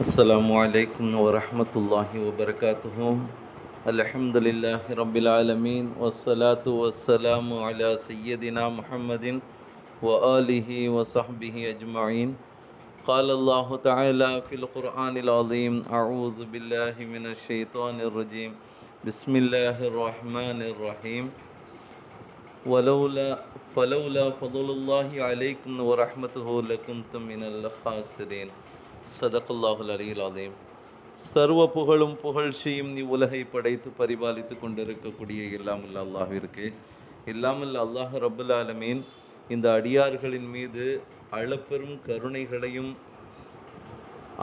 السلام عليكم ورحمة الله وبركاته. الحمد لله رب العالمين والصلاة والسلام على سيدنا محمد وآله وصحبه أجمعين. قال الله تعالى في القرآن العظيم: أعوذ بالله من الشيطان الرجيم. بسم الله الرحمن الرحيم. ولولا فلولا فضل الله عليكم ورحمته لكنتم من الخاسرين. சதகல்லாஹுல் அலியில் அதீம். சர்வ புகழும் புகழ்ச்சியும் நீ உலகை படைத்து பரிபாலித்து கொண்டிருக்கக்கூடிய இல்லாமல் அல்லாஹிற்கு இல்லாமல் அல்லாஹ் ரபுல் ஆலமீன் இந்த அடியார்களின் மீது அளப்பெரும் கருணைகளையும்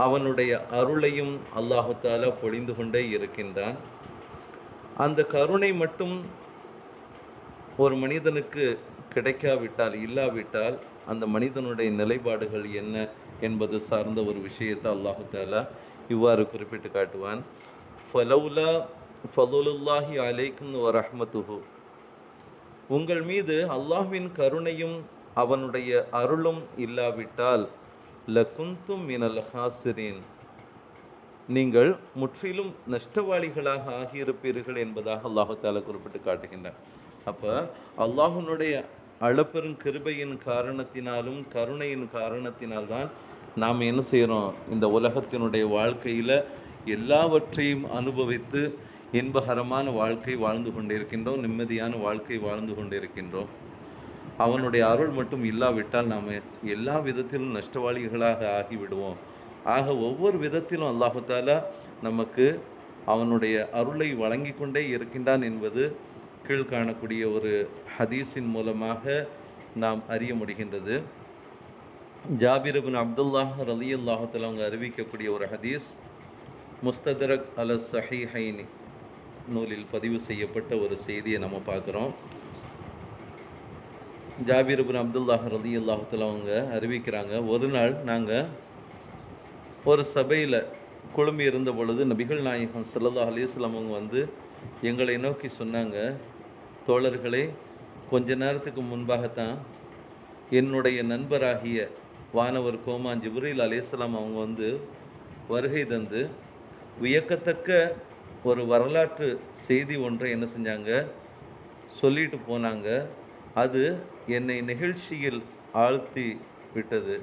அவனுடைய அருளையும் அல்லாஹு தாலா பொழிந்து கொண்டே இருக்கின்றான். அந்த கருணை மட்டும் ஒரு மனிதனுக்கு கிடைக்காவிட்டால் இல்லாவிட்டால் அந்த மனிதனுடைய நிலைப்பாடுகள் என்ன என்பது சார்ந்த ஒரு விஷயத்தை அல்லாஹு தாலா இவ்வாறு குறிப்பிட்டு காட்டுவான். ஃபலௌலா ஃபதுலுல்லாஹி அலைக்கும் வரஹ்மத்துஹு, உங்கள் மீது அல்லாஹ்வின் கருணையும் அவனுடைய அருளும் இல்லாவிட்டால் லகுந்தும் மினல் ஹாசிரீன், நீங்கள் முற்றிலும் நஷ்டவாளிகளாக ஆகியிருப்பீர்கள் என்பதாக அல்லாஹு தாலா குறிப்பிட்டு காட்டுகின்றான். அப்போ அல்லாஹ்வினுடைய அளப்பெரும் கிருபையின் காரணத்தினாலும் கருணையின் காரணத்தினால்தான் நாம் என்ன செய்கிறோம், இந்த உலகத்தினுடைய வாழ்க்கையில் எல்லாவற்றையும் அனுபவித்து இன்பகரமான வாழ்க்கை வாழ்ந்து கொண்டிருக்கின்றோம், நிம்மதியான வாழ்க்கை வாழ்ந்து கொண்டிருக்கின்றோம். அவனுடைய அருள் மட்டும் இல்லாவிட்டால் நாம் எல்லா விதத்திலும் நஷ்டவாளிகளாக ஆகிவிடுவோம். ஆக ஒவ்வொரு விதத்திலும் அல்லாஹு தாலா நமக்கு அவனுடைய அருளை வழங்கி கொண்டே இருக்கின்றான் என்பது கீழ்காணக்கூடிய ஒரு ஹதீஸின் மூலமாக நாம் அறிய முடிகின்றது. ஜாபிர் இப்னு அப்துல்லாஹ் ரலியல்லாஹு தஆலா அவங்க அறிவிக்கக்கூடிய ஒரு ஹதீஸ், முஸ்ததரக் அல ஸஹீஹைனி நூலில் பதிவு செய்யப்பட்ட ஒரு செய்தியை நம்ம பார்க்குறோம். ஜாபிர் இப்னு அப்துல்லாஹ் ரலியல்லாஹு தஆலா அவங்க அறிவிக்கிறாங்க, ஒரு நாள் நாங்கள் ஒரு சபையில் குழுமி இருந்த பொழுது நபிகள் நாயகம் ஸல்லல்லாஹு அலைஹி வஸல்லம் அவங்க வந்து எங்களை நோக்கி சொன்னாங்க, தோழர்களே, கொஞ்ச நேரத்துக்கு முன்பாகத்தான் என்னுடைய நண்பராகிய வானவர் கோமான் ஜிப்ரீல் அலைஹிஸ்ஸலாம் அவங்க வந்து வருகை தந்து வியக்கத்தக்க ஒரு வரலாற்று செய்தி ஒன்றை என்ன செஞ்சாங்க, சொல்லிட்டு போனாங்க. அது என்னை நிகழ்ச்சியில் ஆழ்த்தி விட்டது.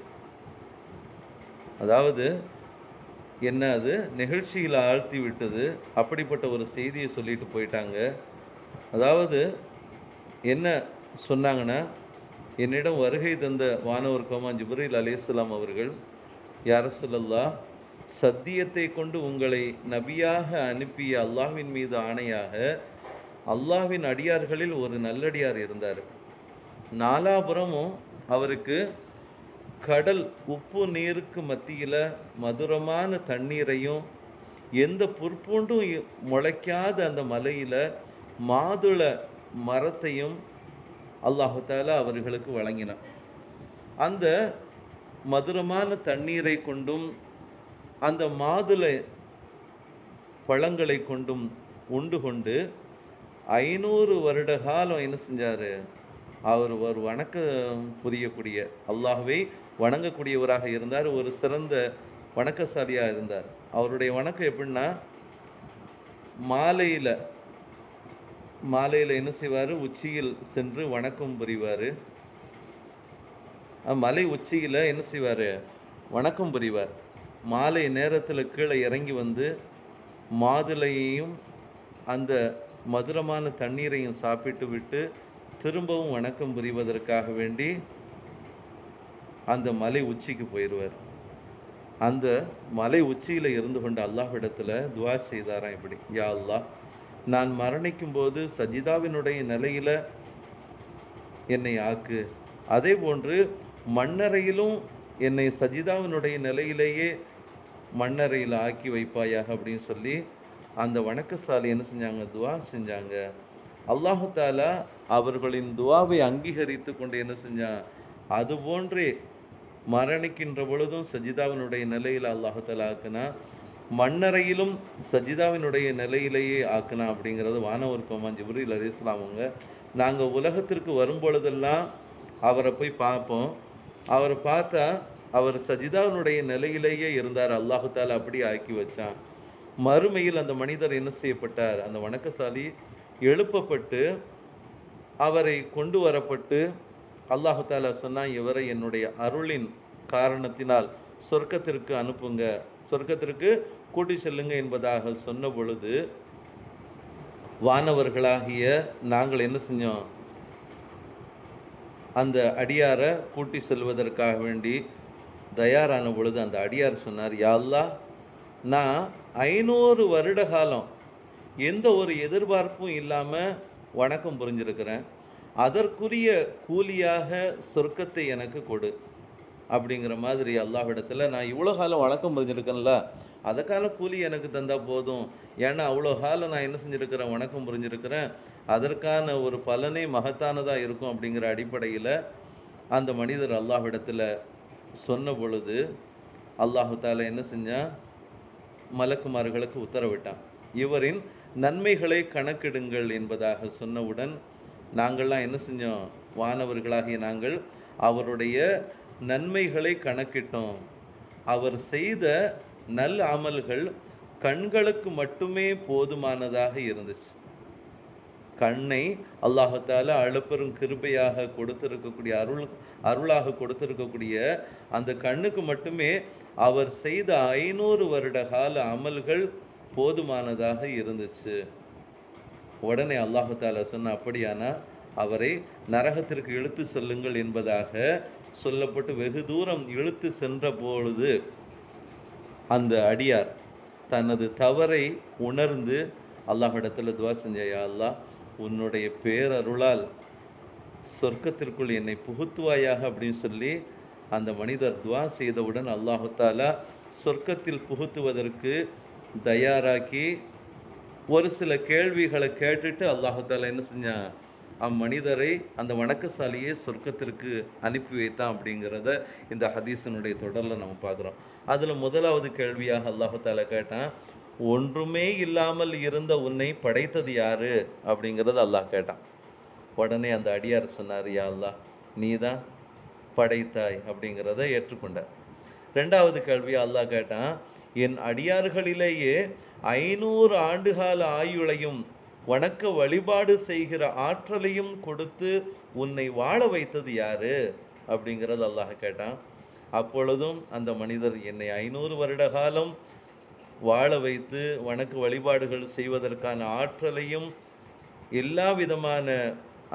அதாவது என்ன, அது நிகழ்ச்சியில் ஆழ்த்தி விட்டது. அப்படிப்பட்ட ஒரு செய்தியை சொல்லிட்டு போயிட்டாங்க. அதாவது என்ன சொன்னாங்கன்னா, என்னிடம் வருகை தந்த வானவர் கோமான் ஜிப்ரீல் அலைஹிஸ்ஸலாம் அவர்கள், யா ரசூலல்லாஹ், சத்தியத்தை கொண்டு உங்களை நபியாக அனுப்பிய அல்லாஹ்வின் மீது ஆணையாக அல்லாஹ்வின் அடியார்களில் ஒரு நல்லடியார் இருந்தார். நாலாபுரமும் அவருக்கு கடல் உப்பு நீருக்கு மத்தியில் மதுரமான தண்ணீரையும் எந்த புற்பூண்டும் முளைக்காத அந்த மலையில் மாதுள மரத்தையும் அல்லாஹு தாலா அவர்களுக்கு வழங்கினான். அந்த மதுரமான தண்ணீரை கொண்டும் அந்த மாதுளை பழங்களை கொண்டும் உண்டு கொண்டு 500 வருட காலம் என்ன செஞ்சார், அவர் ஒரு வணக்கம் புரியக்கூடிய, அல்லாஹ்வை வணங்கக்கூடியவராக இருந்தார். ஒரு சிறந்த வணக்கசாலியாக இருந்தார். அவருடைய வணக்கம் எப்படின்னா, மாலையில் என்ன செய்வார், உச்சியில் சென்று வணக்கம் புரிவார். மலை உச்சியில் என்ன செய்வார், வணக்கம் புரிவார். மாலை நேரத்தில் கீழே இறங்கி வந்து மாதுளையையும் அந்த மதுரமான தண்ணீரையும் சாப்பிட்டு விட்டு திரும்பவும் வணக்கம் புரிவதற்காக வேண்டி அந்த மலை உச்சிக்கு போயிடுவார். அந்த மலை உச்சியில் இருந்து கொண்டு அல்லாஹ்விடத்தில் துவா செய்தாராம். இப்படி, யா அல்லாஹ், நான் மரணிக்கும் போது சஜிதாவினுடைய நிலையில என்னை ஆக்கு, அதே போன்று மண்ணறையிலும் என்னை சஜிதாவினுடைய நிலையிலேயே மண்ணறையில் ஆக்கி வைப்பாயாக அப்படின்னு சொல்லி அந்த வணக்கசாலி என்ன செஞ்சாங்க, துவா செஞ்சாங்க. அல்லாஹு தாலா அவர்களின் துவாவை அங்கீகரித்து கொண்டு என்ன செஞ்சான், அது போன்றே மரணிக்கின்ற பொழுதும் சஜிதாவினுடைய நிலையில் அல்லாஹு தாலா ஆக்குனா, மண்ணறையிலும் சஜிதாவினுடைய நிலையிலேயே ஆக்குனா அப்படிங்கிறது வானவர் கோமான் ஜிப்ரீல் அலைஹிஸ்ஸலாம் அவங்க, நாங்கள் உலகத்திற்கு வரும் பொழுதெல்லாம் அவரை போய் பார்ப்போம். அவரை பார்த்தா அவர் சஜிதாவுடைய நிலையிலேயே இருந்தார். அல்லாஹு தாலா அப்படி ஆக்கி வச்சான். மறுமையில் அந்த மனிதர் என்ன செய்யப்பட்டார்? அந்த வணக்கசாலி எழுப்பப்பட்டு அவரை கொண்டு வரப்பட்டு அல்லாஹு தாலா சொன்னா, இவரை என்னுடைய அருளின் காரணத்தினால் சொர்க்கத்திற்கு அனுப்புங்க, சொர்க்கத்திற்கு கூட்டி செல்லுங்க என்பதாக சொன்ன பொழுது வானவர்களாகிய நாங்கள் என்ன செஞ்சோம்? அந்த அடியாரை கூட்டி செல்வதற்காக வேண்டி தயாரான பொழுது அந்த அடியார் சொன்னார், யா அல்லாஹ், நான் 500 வருட காலம் எந்த ஒரு எதிர்பார்ப்பும் இல்லாம வணக்கம் புரிஞ்சிருக்கிறேன். அதற்குரிய கூலியாக சொர்க்கத்தை எனக்கு கொடு அப்படிங்கிற மாதிரி அல்லாஹ்விடத்துல, நான் இவ்வளோ காலம் வணக்கம் புரிஞ்சிருக்கேன்ல, அதுக்கான கூலி எனக்கு தந்தா போதும். ஏன்னா அவ்வளோ காலம் நான் என்ன செஞ்சிருக்கிறேன்? வணக்கம் புரிஞ்சிருக்கிறேன். அதற்கான ஒரு பலனே மகத்தானதா இருக்கும் அப்படிங்கிற அடிப்படையில அந்த மனிதர் அல்லாஹ்விடத்துல சொன்ன பொழுது அல்லாஹு தாலா என்ன செஞ்சான்? மலக்குமார்களுக்கு உத்தரவிட்டான், இவரின் நன்மைகளை கணக்கிடுங்கள் என்பதாக சொன்னவுடன் நாங்கள்லாம் என்ன செஞ்சோம்? வானவர்களாகிய நாங்கள் அவருடைய நன்மைகளை கணக்கிட்டோம். அவர் செய்த நல் அமல்கள் கண்களுக்கு மட்டுமே போதுமானதாக இருந்துச்சு. கண்ணை அல்லாஹு தாலா அழுப்பெரும் கிருபையாக கொடுத்திருக்கக்கூடிய அருளாக கொடுத்திருக்கக்கூடிய அந்த கண்ணுக்கு மட்டுமே அவர் செய்த 500 வருட கால அமல்கள் போதுமானதாக இருந்துச்சு. உடனே அல்லாஹு தாலா சொன்ன, அப்படியானா அவரை நரகத்திற்கு இழுத்து செல்லுங்கள் என்பதாக சொல்லப்பட்டு வெகு தூரம் இழுத்து சென்ற பொழுது அந்த அடியார் தனது தவறை உணர்ந்து அல்லாஹ்விடத்துல துவா செஞ்ச, யா அல்லாஹ், உன்னுடைய பேரருளால் சொர்க்கத்திற்குள் என்னை புகுத்துவாயாக அப்படின்னு சொல்லி அந்த மனிதர் துவா செய்தவுடன் அல்லாஹு தாலா சொர்க்கத்தில் புகுத்துவதற்கு தயாராக்கி ஒரு சில கேள்விகளை கேட்டுட்டு அல்லாஹு தாலா என்ன செஞ்சான்? அம்மனிதரை, அந்த வணக்கசாலியை சொர்க்கத்திற்கு அனுப்பி வைத்தான் அப்படிங்கிறத இந்த ஹதீஸினுடைய தொடர்ல நம்ம பார்க்குறோம். அதுல முதலாவது கேள்வியாக அல்லாஹு தாலா கேட்டான், ஒன்றுமே இல்லாமல் இருந்த உன்னை படைத்தது யாரு அப்படிங்கிறது அல்லாஹ் கேட்டான். உடனே அந்த அடியார் சொன்னார், யா அல்லாஹ், நீதான் படைத்தாய் அப்படிங்கிறத ஏற்றுக்கொண்டார். ரெண்டாவது கேள்வி அல்லாஹ் கேட்டான், என் அடியார்களிலேயே 500 ஆண்டுகால ஆயுளையும் வணக்க வழிபாடு செய்கிற ஆற்றலையும் கொடுத்து உன்னை வாழ வைத்தது யாரு அப்படிங்கிறது அல்லாஹ் கேட்டான். அப்பொழுதும் அந்த மனிதர், என்னை 500 வருட காலம் வாழ வைத்து வணக்க வழிபாடுகள் செய்வதற்கான ஆற்றலையும் எல்லா விதமான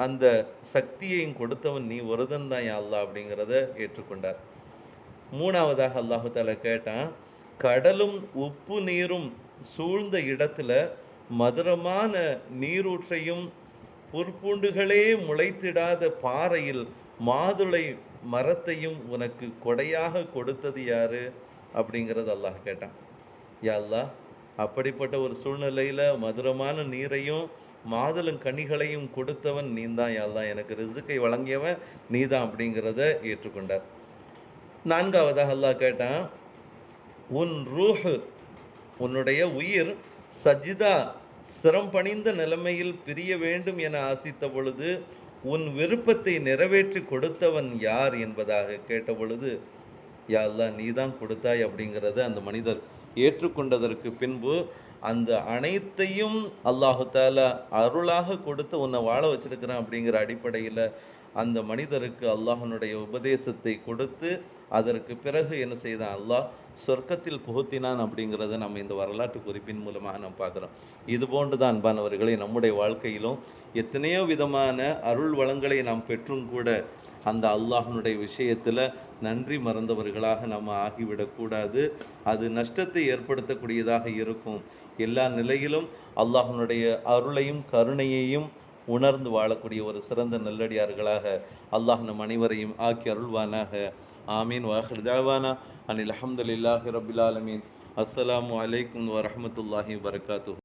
அந்த சக்தியையும் கொடுத்தவன் நீ ஒருதன் தான் யா அல்லாஹ் அப்படிங்கிறத ஏற்றுக்கொண்டார். மூணாவதாக அல்லாஹு தாலா கேட்டான், கடலும் உப்பு நீரும் சூழ்ந்த இடத்துல மதுரமான நீரூற்றையும் புற்பூண்டுகளே முளைத்திடாத பாறையில் மாதுளை மரத்தையும் உனக்கு கொடையாக கொடுத்தது யாரு அப்படிங்கிறது அல்லாஹ் கேட்டான். யா அல்லாஹ், அப்படிப்பட்ட ஒரு சூழ்நிலையில மதுரமான நீரையும் மாதுளம் கனிகளையும் கொடுத்தவன் நீதான் யா அல்லாஹ், எனக்கு ரிசுக்கை வழங்கியவன் நீதான் அப்படிங்கிறத ஏற்றுக்கொண்டார். நான்காவதாக அல்லாஹ் கேட்டான், உன் ரூஹ், உன்னுடைய உயிர் சஜிதா சிரம் பணிந்த நிலைமையில் பிரிய வேண்டும் என ஆசித்த பொழுது உன் விருப்பத்தை நிறைவேற்றி கொடுத்தவன் யார் என்பதாக கேட்ட பொழுது, யா அல்லாஹ், நீதான் கொடுத்தாய் அப்படிங்கிறத அந்த மனிதர் ஏற்றுக்கொண்டதற்கு பின்பு அந்த அனைத்தையும் அல்லாஹு தாலா அருளாக கொடுத்து உன்னை வாழ வச்சிருக்கிறான் அப்படிங்கிற அடிப்படையில் அந்த மனிதருக்கு அல்லாஹனுடைய உபதேசத்தை கொடுத்து அதற்கு பிறகு என்ன செய்தான்? அல்லாஹ் சொர்க்கத்தில் புகுத்தினான் அப்படிங்கிறத நம்ம இந்த வரலாற்று குறிப்பின் மூலமாக நம்ம பார்க்குறோம். இது போன்றுதான் அன்பானவர்களை நம்முடைய வாழ்க்கையிலும் எத்தனையோ விதமான அருள் வளங்களை நாம் பெற்றும் கூட அந்த அல்லாஹனுடைய விஷயத்தில் நன்றி மறந்தவர்களாக நம்ம ஆகிவிடக்கூடாது. அது நஷ்டத்தை ஏற்படுத்தக்கூடியதாக இருக்கும். எல்லா நிலையிலும் அல்லாஹனுடைய அருளையும் கருணையையும் உணர்ந்து வாழக்கூடிய ஒரு சிறந்த நல்லடியார்களாக அல்லாஹ் நம் அனைவரையும் ஆக்கி அருள்வானாக. ஆமீன். வாஹிர் தாவானா அனில் அல்ஹம்துலில்லாஹி ரப்பில் ஆலமீன். அஸ்ஸலாமு அலைக்கும் வரஹ்மத்துல்லாஹி வபரகாத்துஹு.